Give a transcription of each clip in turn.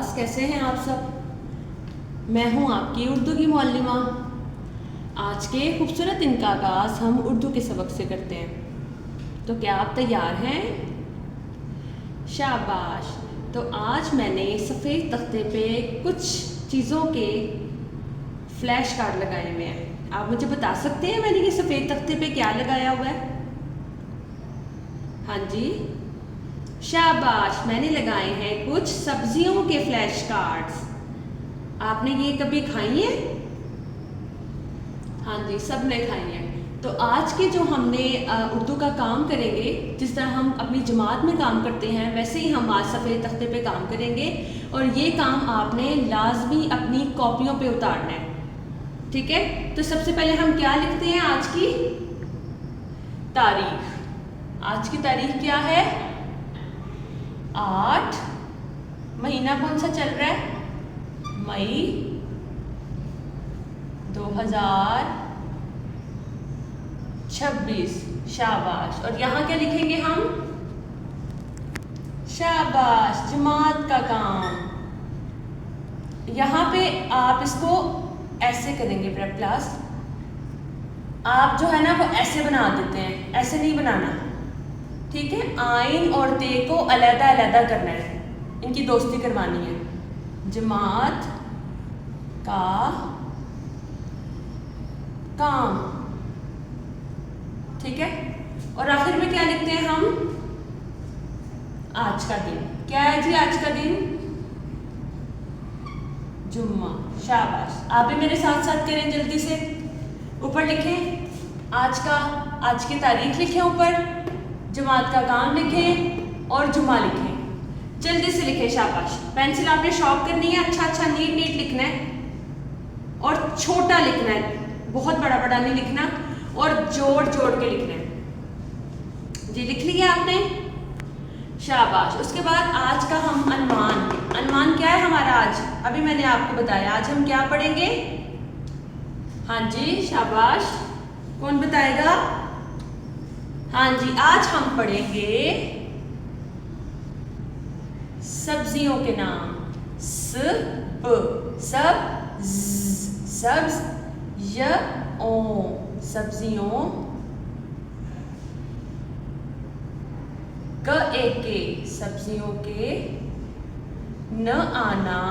Class, कैसे हैं आप सब। मैं हूं आपकी उर्दू की मौल्लिमा। आज के खूबसूरत दिन का आगाज़ हम उर्दू के सबक से करते हैं, तो क्या आप तैयार हैं? शाबाश। तो आज मैंने सफ़ेद तख्ते पे कुछ चीज़ों के फ्लैश कार्ड लगाए हुए हैं। आप मुझे बता सकते हैं मैंने ये सफ़ेद तख्ते पे क्या लगाया हुआ है? हाँ जी, शाबाश। मैंने लगाए हैं कुछ सब्जियों के फ्लैश कार्ड्स। आपने ये कभी खाई हैं? हाँ जी, सब ने खाई हैं। तो आज के जो हमने उर्दू का काम करेंगे, जिस तरह हम अपनी जमात में काम करते हैं वैसे ही हम आज सफ़ेद तख्ते पे काम करेंगे, और ये काम आपने लाजमी अपनी कॉपियों पे उतारना है, ठीक है। तो सबसे पहले हम क्या लिखते हैं? आज की तारीख। आज की तारीख क्या है? 8। महीना कौन सा चल रहा है? मई 2026। शाबाश। और यहाँ क्या लिखेंगे हम? शाबाश, जमात का काम। यहाँ पे आप इसको ऐसे करेंगे प्रेप क्लास। आप जो है ना वो ऐसे बना देते हैं, ऐसे नहीं बनाना, ठीक है। आइन और ते को अलग अलग करना है, इनकी दोस्ती करवानी है। जमात का काम, ठीक है। और आखिर में क्या लिखते हैं हम? आज का दिन। क्या है जी आज का दिन? जुम्मा। शाबाश। आप भी मेरे साथ साथ करें जल्दी से। ऊपर लिखें आज की तारीख लिखें, ऊपर जमात का काम लिखें और जुम्मा लिखें। जल्दी से लिखें। शाबाश। पेंसिल आपने शॉर्प करनी है, अच्छा नीट लिखना है और छोटा लिखना है, बहुत बड़ा नहीं लिखना, और जोड़ के लिखना है जी। लिख लिया आपने? शाबाश। उसके बाद आज का हम अनुमान क्या है हमारा आज? अभी मैंने आपको बताया आज हम क्या पढ़ेंगे। हाँ जी, शाबाश। कौन बताएगा? हाँ जी, आज हम पढ़ेंगे सब्जियों के नाम। सब्ज सब्जियों। सब्जियों के। न आना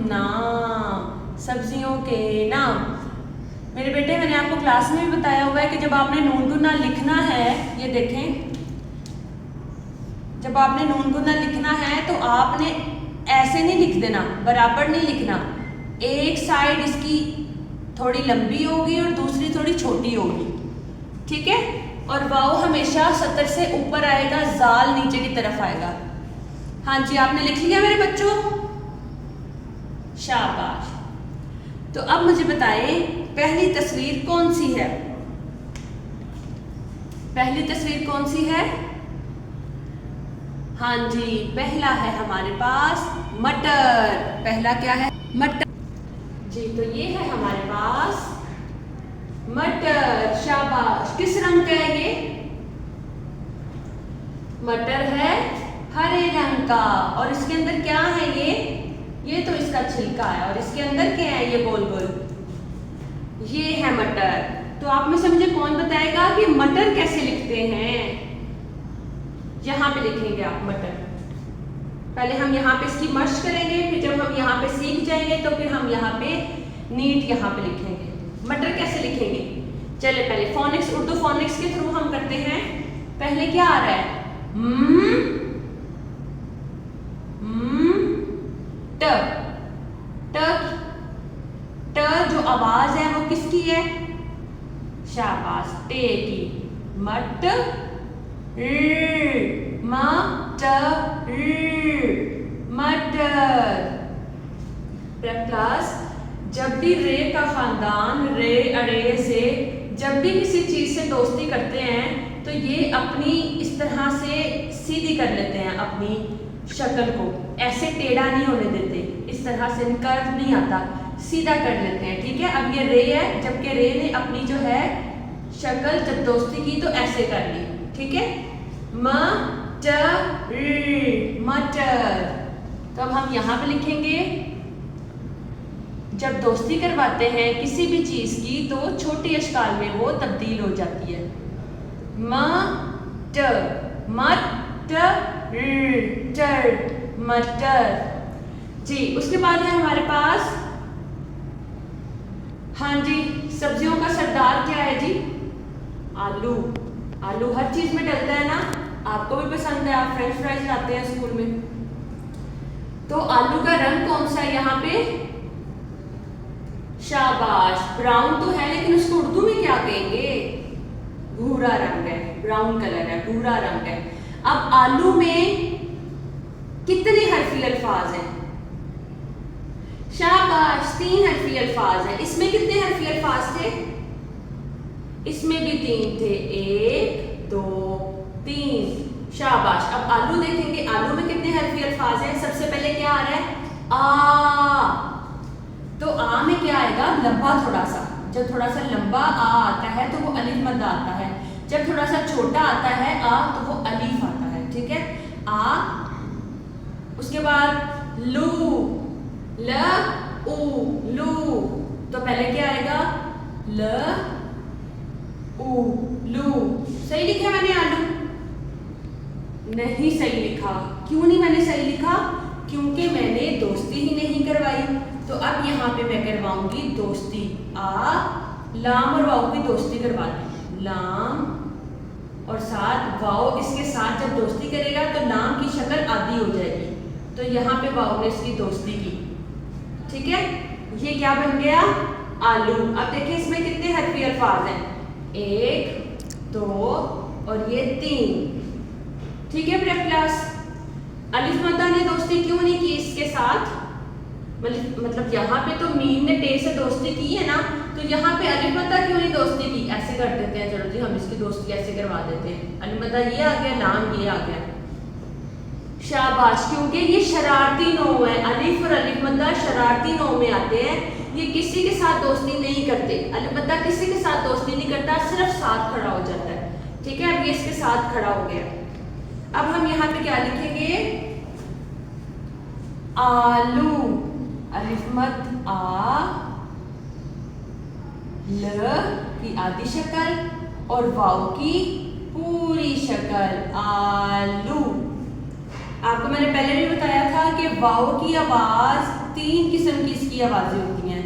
नाम, सब्जियों के नाम। मेरे बेटे, मैंने आपको क्लास में भी बताया हुआ है कि जब आपने नून गुना लिखना है, ये देखें, जब आपने नून गुना लिखना है तो आपने ऐसे नहीं लिख देना, बराबर नहीं लिखना। एक साइड इसकी थोड़ी लंबी होगी और दूसरी थोड़ी छोटी होगी, ठीक है। और वाव हमेशा सतर से ऊपर आएगा, जाल नीचे की तरफ आएगा। हाँ जी, आपने लिख लिया मेरे बच्चों? शाबाश। तो अब मुझे बताएं पहली तस्वीर कौन सी है? पहली तस्वीर कौन सी है? हाँ जी, पहला है हमारे पास मटर। पहला क्या है? मटर जी। तो ये है हमारे पास मटर। शाबाश। किस रंग का है ये? मटर है हरे रंग का। और इसके अंदर क्या है? ये तो इसका छिलका है, और इसके अंदर क्या है? ये गोल ये है मटर। तो आप में से मुझे कौन बताएगा कि मटर कैसे लिखते हैं? यहाँ पे लिखेंगे आप मटर। पहले हम यहाँ पे इसकी मश्क करेंगे, फिर जब हम यहाँ पे सीख जाएंगे तो फिर हम यहाँ पे नीट यहाँ पे लिखेंगे। मटर कैसे लिखेंगे? चले पहले फोनिक्स, उर्दू फोनिक्स के थ्रू हम करते हैं। पहले क्या आ रहा है? ट जो आवाज है वो किसकी है? शाबाश, टे की। मटर। क्लास, जब भी रे का खानदान, रे अड़े से जब भी किसी चीज से दोस्ती करते हैं तो ये अपनी इस तरह से सीधी कर लेते हैं, अपनी शक्ल को ऐसे टेढ़ा नहीं होने देते, इस तरह से कर्व नहीं आता, सीधा कर लेते हैं, ठीक है। अब ये रे है, जबकि रे ने अपनी जो है शक्ल जब दोस्ती की तो ऐसे कर ली, ठीक है। मटर। तो हम यहाँ पे लिखेंगे, जब दोस्ती करवाते हैं किसी भी चीज़ की तो छोटी अशकाल में वो तब्दील हो जाती है। मटर, मटर जी। उसके बाद है हमारे पास, हाँ जी, सब्जियों का सरदार क्या है जी? आलू। आलू हर चीज में डलता है ना, आपको भी पसंद है, आप फ्रेंच फ्राइज खाते हैं स्कूल में। तो आलू का रंग कौन सा है यहाँ पे? शाबाश, ब्राउन तो है, लेकिन उसको उर्दू में क्या कहेंगे? भूरा रंग है, ब्राउन कलर है, भूरा रंग है। अब आलू में कितने हरफी अल्फाज हैं? शाबाश, 3 हरफी अल्फाज हैं। इसमें कितने हरफी अल्फाज थे? इसमें भी 3 थे, 1 2 3। शाबाश। अब आलू देखेंगे, आलू में कितने हरफी अल्फाज हैं? सबसे पहले क्या आ रहा है? आ। तो आ में क्या आएगा? लंबा थोड़ा सा। जब थोड़ा सा लंबा आ आता है तो वो अलिफ मद आता है। जब थोड़ा सा छोटा आता है आ तो वो अलीफ आता है। ठीक है, आ। उसके बाद लू, ल ऊ, लू। तो पहले क्या आएगा? ल ऊ, लू। सही लिखा मैंने आलू? नहीं सही लिखा। क्यों नहीं मैंने सही लिखा? क्योंकि मैंने दोस्ती ही नहीं करवाई। तो अब यहाँ पे मैं करवाऊंगी दोस्ती। आ, लाम और वाव की दोस्ती करवा दी। लाम और साथ वाव, इसके साथ जब दोस्ती करेगा तो लाम की शक्ल आधी हो जाएगी। तो यहाँ पे वाव ने इसकी दोस्ती की। ठीक है, ये क्या बन गया? आलू। अब देखिए इसमें कितने हरफी अल्फाज हैं? 1 2 और ये 3। ठीक है प्रेप क्लास, अलिफ मद्दा ने दोस्ती क्यों नहीं की इसके साथ? मतलब यहाँ पे तो मीम ने टे से दोस्ती की है ना, तो यहाँ पे अलिफ मद्दा क्यों नहीं दोस्ती की? ऐसे कर देते हैं, चलो जी हम इसकी दोस्ती ऐसे करवा देते हैं। अलिफ मद्दा ये आ गया, लाम ये आ गया। शाबाश, क्योंकि ये शरारती नौ है। अलिफ और अलिफ मद्दा शरारती नौ में आते हैं। ये किसी के साथ दोस्ती नहीं करते। अलिफ मद्दा किसी के साथ दोस्ती नहीं करता, सिर्फ साथ खड़ा हो जाता है। ठीक है, अब ये इसके साथ खड़ा हो गया। अब हम यहाँ पे क्या लिखेंगे? आलू, अलिफ मद आ, ल की आधी शक्ल और वाव की पूरी शक्ल, आलू। आपको मैंने पहले भी बताया था कि वाव की आवाज 3 किस्म की इसकी आवाजें होती हैं।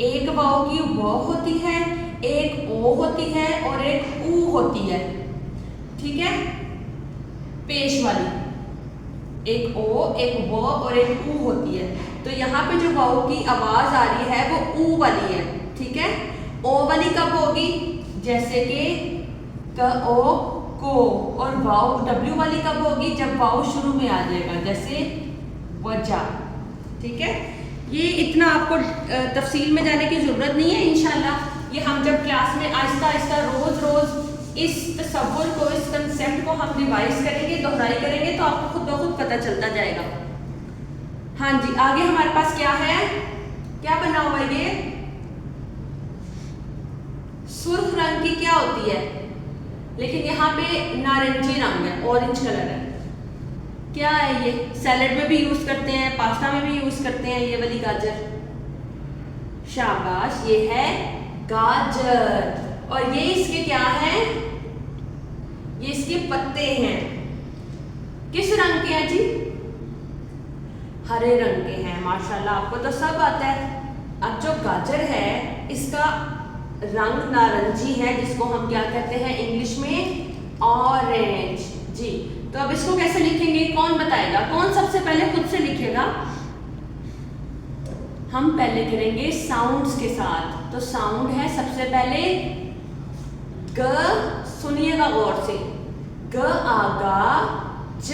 एक वाव की वो होती है, एक ओ होती है और एक ऊ होती है। ठीक है, पेश वाली, एक ओ, एक वो और एक ऊ होती है। तो यहाँ पे जो वाव की आवाज आ रही है वो ऊ वाली है। ठीक है, ओ वाली कब होगी? जैसे कि क ओ को। और वाव डब्ल्यू वाली कब होगी? जब वाव शुरू में आ जाएगा, जैसे वजह। ठीक है, ये इतना आपको तफसील में जाने की जरूरत नहीं है। इंशाल्लाह ये हम जब क्लास में आहिस्ता आहिस्ता रोज रोज इस तसव्वुर को, इस कंसेप्ट को हम रिवाइज करेंगे, दोहराई करेंगे तो आपको खुद ब खुद पता चलता जाएगा। हाँ जी, आगे हमारे पास क्या है? क्या बना हुआ है ये? सुर्ख रंग की क्या होती है? लेकिन यहाँ पे नारंगी रंग है, ऑरेंज कलर है। क्या है ये? सैलेड में भी यूज करते हैं, पास्ता में भी यूज करते हैं ये वाली गाजर। शाबाश, ये है गाजर। और ये इसके क्या है? ये इसके पत्ते हैं। किस रंग के हैं जी? हरे रंग के हैं। माशाल्लाह, आपको तो सब आता है। अब जो गाजर है इसका रंग नारंगी है, जिसको हम क्या कहते हैं इंग्लिश में? ऑरेंज जी। तो अब इसको कैसे लिखेंगे? कौन बताएगा? कौन सबसे पहले खुद से लिखेगा? हम पहले करेंगे साउंड्स के साथ। तो साउंड है सबसे पहले ग, सुनिएगा गौर से। ग आगा, ज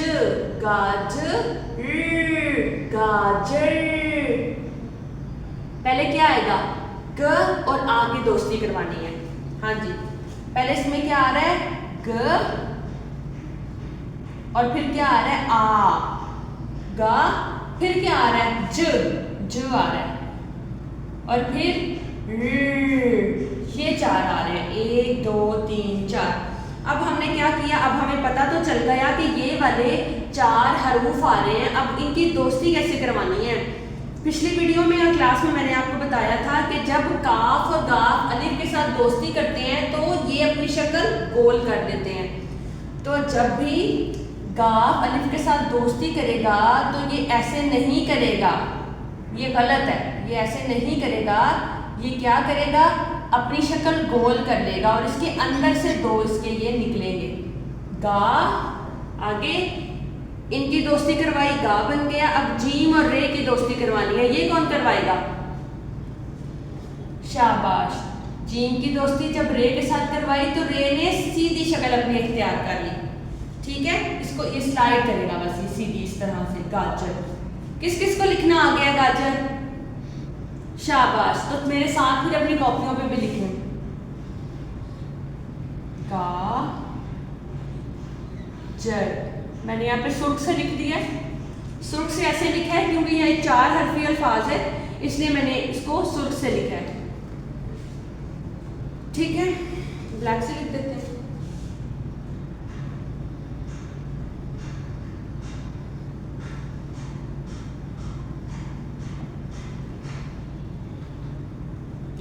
गाजर, गाजर। पहले क्या आएगा? ग और आ की दोस्ती करवानी है। हाँ जी, पहले इसमें क्या आ रहा है? ग और फिर क्या आ रहा है? आ, गा। फिर क्या आ रहा है? ज आ रहा है। और फिर ये 4 आ रहे हैं, 1 2 3 4। अब हमने क्या किया? अब हमें पता तो चल गया कि ये वाले 4 हरूफ आ रहे हैं, अब इनकी दोस्ती कैसे करवानी है। पिछली वीडियो में और क्लास में मैंने आपको बताया था कि जब काफ और गाफ अलिफ के साथ दोस्ती करते हैं तो ये अपनी शक्ल गोल कर देते हैं। तो जब भी गाफ अलिफ के साथ दोस्ती करेगा तो ये ऐसे नहीं करेगा, ये गलत है, ये ऐसे नहीं करेगा। ये क्या करेगा, अपनी शक्ल गोल कर लेगा और इसके अंदर से 2 इसके ये निकलेंगे। गा आगे इनकी दोस्ती करवाई, गा बन गया। अब जीम और रे की दोस्ती करवानी है, ये कौन करवाएगा, शाबाश। जीम की दोस्ती जब रे के साथ करवाई तो रे ने सीधी शक्ल अपनी इख्तियार कर ली, ठीक है। इसको ये स्लाइड करेगा बस ये सीधी इस तरह से। गाजर, किस किस को लिखना आ गया गाजर, शाबाश। तो मेरे साथ फिर अपनी कॉपियों पे भी लिखें, गा जर। मैंने यहाँ पे सुर्ख से लिख दिया। सुर्ख से ऐसे लिखा है क्योंकि ये 4 हरफी अल्फाज है, इसलिए मैंने इसको सुर्ख से लिखा है, ठीक है। ब्लैक से लिख देते हैं।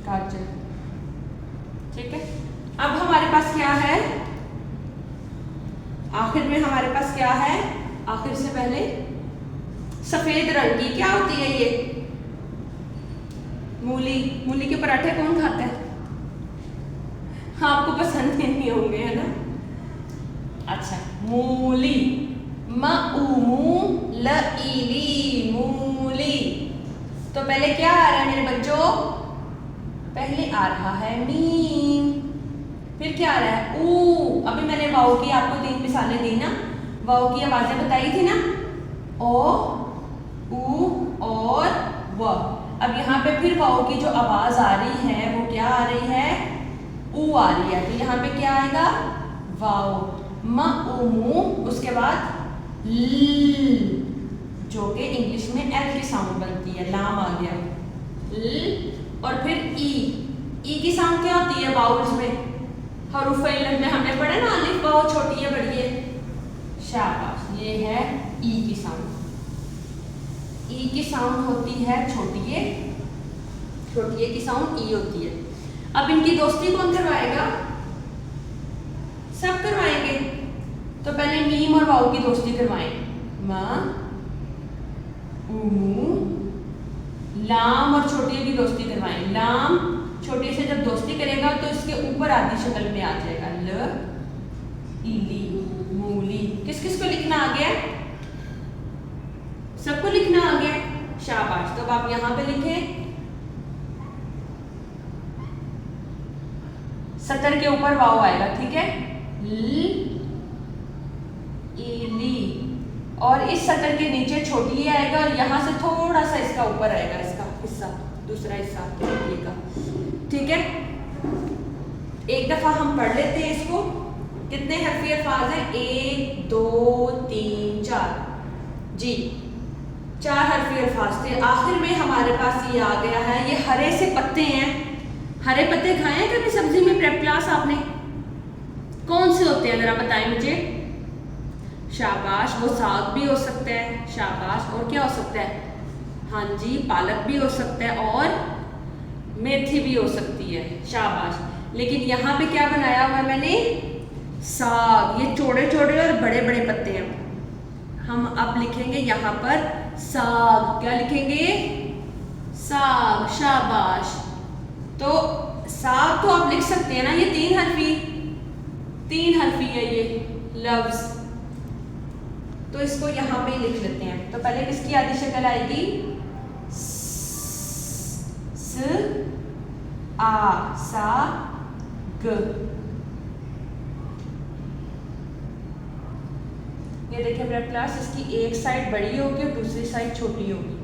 गाजर, ठीक है। अब हमारे पास क्या है, आखिर में हमारे पास क्या है, आखिर से पहले सफेद रंग की क्या होती है ये, मूली। मूली के पराठे कौन खाता है, आपको पसंद नहीं होंगे, है ना। अच्छा, मूली, मूली, मूली। तो पहले क्या आ रहा है मेरे बच्चों, पहले आ रहा है मीम, फिर क्या आ रहा है ऊ। अभी मैंने वाओ की आपको 3 मिसालें दी ना, वाओ की आवाजें बताई थी ना, ओ, ऊ और व। अब यहाँ पे फिर वाओ की जो आवाज आ रही है वो क्या आ रही है, ऊ आ रही है। तो यहाँ पे क्या आएगा, वाओ, म ऊ मू, उसके बाद ल, जो कि इंग्लिश में एल की साउंड बनती है, लाम आ गया ल। और फिर ई की साउंड क्या होती है वाउल्स में, हरूफ इल्लत में हमने पढ़ा ना, अलिफ वाओ छोटी है बड़ी है, शाबाश। ये है ई की साउंड, ई की साउंड होती है छोटी है, छोटी है की साउंड ई होती है। अब इनकी दोस्ती कौन करवाएगा, सब करवाएंगे। तो पहले मीम और वाओ की दोस्ती करवाएं, मा ऊ, लाम और छोटी की दोस्ती करवाएं। लाम छोटी से जब दोस्ती करेगा तो इसके ऊपर आधी शक्ल में आ जाएगा, ल, इली, मूली। किस किस को लिखना आ गया, सबको लिखना आ गया, शाबाश। तो अब आप यहाँ पे लिखें, सतर के ऊपर वाओ आएगा, ठीक है, ल, इली। और इस सतर के नीचे छोटी ही आएगा और यहाँ से थोड़ा सा इसका ऊपर आएगा, इसका हिस्सा, दूसरा हिस्सा छोटी का, ठीक है। एक दफा हम पढ़ लेते हैं इसको। कितने हरफी अल्फाज हैं, 1 2 3 4 जी, 4 हरफी अल्फाज थे। आखिर में हमारे पास ये आ गया है, ये हरे से पत्ते हैं। हरे पत्ते खाए हैं कभी सब्जी में, प्रेप क्लास आपने, कौन से होते हैं जरा बताएं मुझे, शाबाश। वो साग भी हो सकता है, शाबाश। और क्या हो सकता है, हाँ जी, पालक भी हो सकता है और मेथी भी हो सकती है, शाबाश। लेकिन यहाँ पे क्या बनाया हुआ है मैंने, साग। ये छोटे छोटे और बड़े बड़े पत्ते हैं। हम अब लिखेंगे यहाँ पर साग, क्या लिखेंगे, साग, शाबाश। तो साग तो आप लिख सकते हैं ना, ये 3 हरफी है ये लफ्ज। तो इसको यहाँ पे लिख लेते हैं। तो पहले किसकी आधी शक्ल आएगी, स, आ, सा, ग। ये देखिए मेरा क्लास, इसकी एक साइड बड़ी होगी और दूसरी साइड छोटी होगी,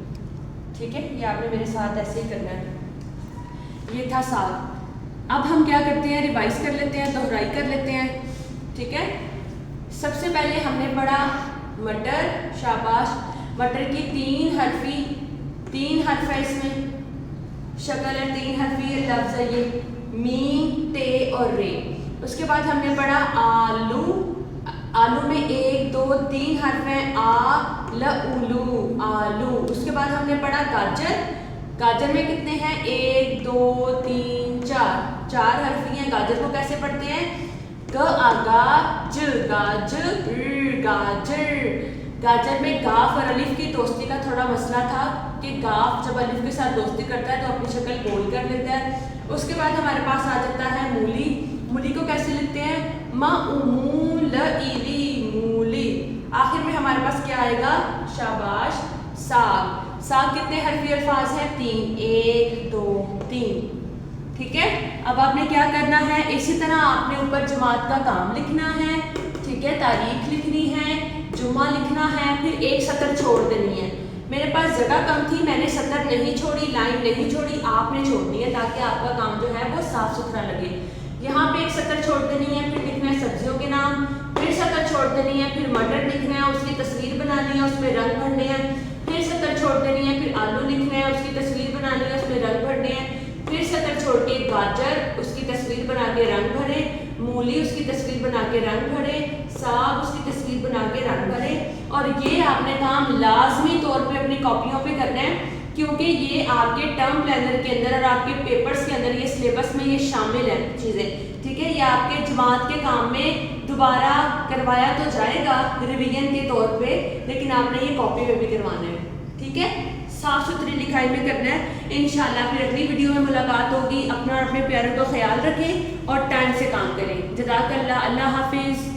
ठीक है। ये आपने मेरे साथ ऐसे ही करना है। ये था साग। अब हम क्या करते हैं, रिवाइज कर लेते हैं, दोहराई कर लेते हैं, ठीक है। सबसे पहले हमने पढ़ा मटर, शाबाश। मटर की 3 हर्फ है, इसमें शक्ल है, 3 हर्फी लफ्ज है ये, मीम, ते और रे। उसके बाद हमने पढ़ा आलू, आलू में 1 2 3 हर्फ हैं, आ ल उलू, आलू। उसके बाद हमने पढ़ा गाजर। गाजर में कितने हैं? 1 2 3 4, 4 हर्फ हैं। गाजर को कैसे पढ़ते हैं? ग आगा ज, गाजर, गाजर। गाजर में गाफ और अलिफ की दोस्ती का थोड़ा मसला था कि गाफ जब अलिफ के साथ दोस्ती करता है तो अपनी शक्ल गोल कर लेता है। उसके बाद हमारे पास आ जाता है मूली। मूली को कैसे लिखते हैं? म-उ-मू-ल-ई-ली, मूली। आखिर में हमारे पास क्या आएगा? शाबाश, साग। साग कितने हरफी अल्फाज हैं? 3, 1 2 3। ठीक है, अब आपने क्या करना है? इसी तरह आपने ऊपर जमात का काम लिखना है, ठीक है, तारीख लिखनी है, जुमा लिखना है, फिर एक सतर छोड़ देनी है। मेरे पास जगह कम थी, मैंने सतर नहीं छोड़ी, लाइन नहीं छोड़ी, आपने छोड़नी है ताकि आपका काम जो है वो साफ सुथरा लगे। यहाँ पे एक सतर छोड़ देनी है, फिर लिखना है सब्जियों के नाम, फिर सतर छोड़ देनी है, फिर मटर लिखना है, उसकी तस्वीर बनानी है, उसमें रंग भरने हैं, फिर सतर छोड़ देनी है, फिर आलू लिखना है, उसकी तस्वीर बनानी है, उसमें रंग भरने हैं, फिर सतर छोड़ के गाजर, उसकी तस्वीर बना के रंग भरे, मूली उसकी तस्वीर बना के रंग भरे, साग उसकी तस्वीर बना के रंग भरे। और ये आपने काम लाजमी तौर पे अपनी कॉपियों पे करना है, क्योंकि ये आपके टर्म प्लानर के अंदर और आपके पेपर्स के अंदर, ये सिलेबस में ये शामिल है चीज़ें। ठीक है, ये आपके जमात के काम में दोबारा करवाया तो जाएगा रिवीजन के तौर पे, लेकिन आपने ये कॉपी पे भी करवाना है। ठीक है, साफ सुथरी लिखाई में करना है। इंशाल्लाह फिर अगली वीडियो में मुलाकात होगी। अपना और अपने प्यारों का ख्याल रखें और टाइम से काम करें। जज़ाकल्लाह, अल्लाह हाफिज़।